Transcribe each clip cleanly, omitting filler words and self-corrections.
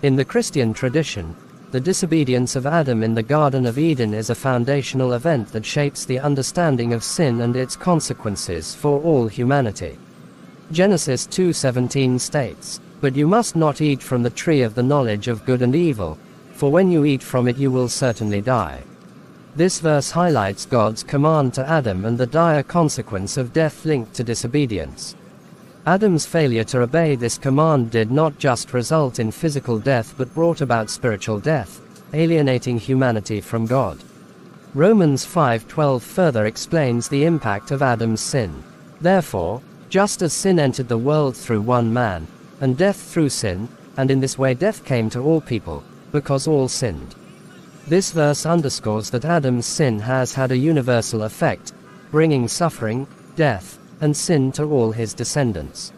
In the Christian tradition, the disobedience of Adam in the Garden of Eden is a foundational event that shapes the understanding of sin and its consequences for all humanity. Genesis 2:17 states, "But you must not eat from the tree of the knowledge of good and evil, for when you eat from it you will certainly die." This verse highlights God's command to Adam and the dire consequence of death linked to disobedience. Adam's failure to obey this command did not just result in physical death but brought about spiritual death, alienating humanity from God. Romans 5:12 further explains the impact of Adam's sin. "Therefore, just as sin entered the world through one man, and death through sin, and in this way death came to all people, because all sinned." This verse underscores that Adam's sin has had a universal effect, bringing suffering, death, and sin to all his descendants.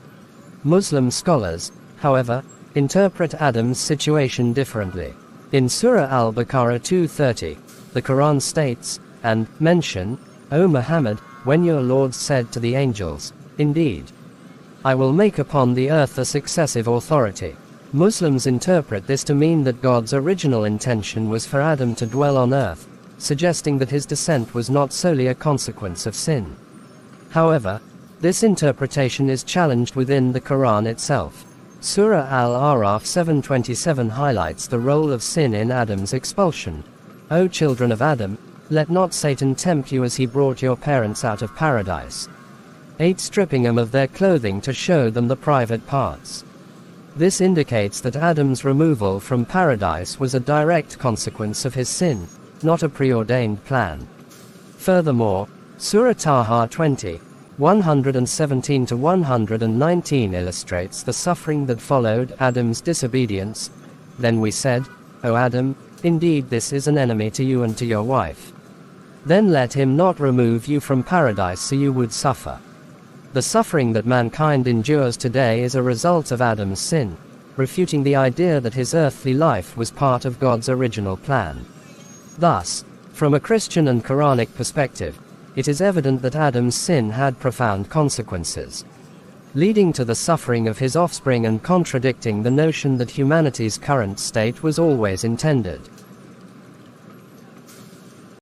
Muslim scholars, however, interpret Adam's situation differently. In Surah Al-Baqarah 2:30, the Quran states, "And mention, O Muhammad, when your Lord said to the angels, 'Indeed, I will make upon the earth a successive authority.'" Muslims interpret this to mean that God's original intention was for Adam to dwell on earth, suggesting that his descent was not solely a consequence of sin. However, this interpretation is challenged within the Quran itself. Surah Al-A'raf 7:27 highlights the role of sin in Adam's expulsion. "O children of Adam, let not Satan tempt you as he brought your parents out of paradise, 8 stripping them of their clothing to show them the private parts." This indicates that Adam's removal from paradise was a direct consequence of his sin, not a preordained plan. Furthermore, Surah Taha 20:117-119 illustrates the suffering that followed Adam's disobedience. "Then we said, O Adam, indeed this is an enemy to you and to your wife. Then let him not remove you from paradise so you would suffer." The suffering that mankind endures today is a result of Adam's sin, refuting the idea that his earthly life was part of God's original plan. Thus, from a Christian and Quranic perspective, it is evident that Adam's sin had profound consequences, leading to the suffering of his offspring and contradicting the notion that humanity's current state was always intended.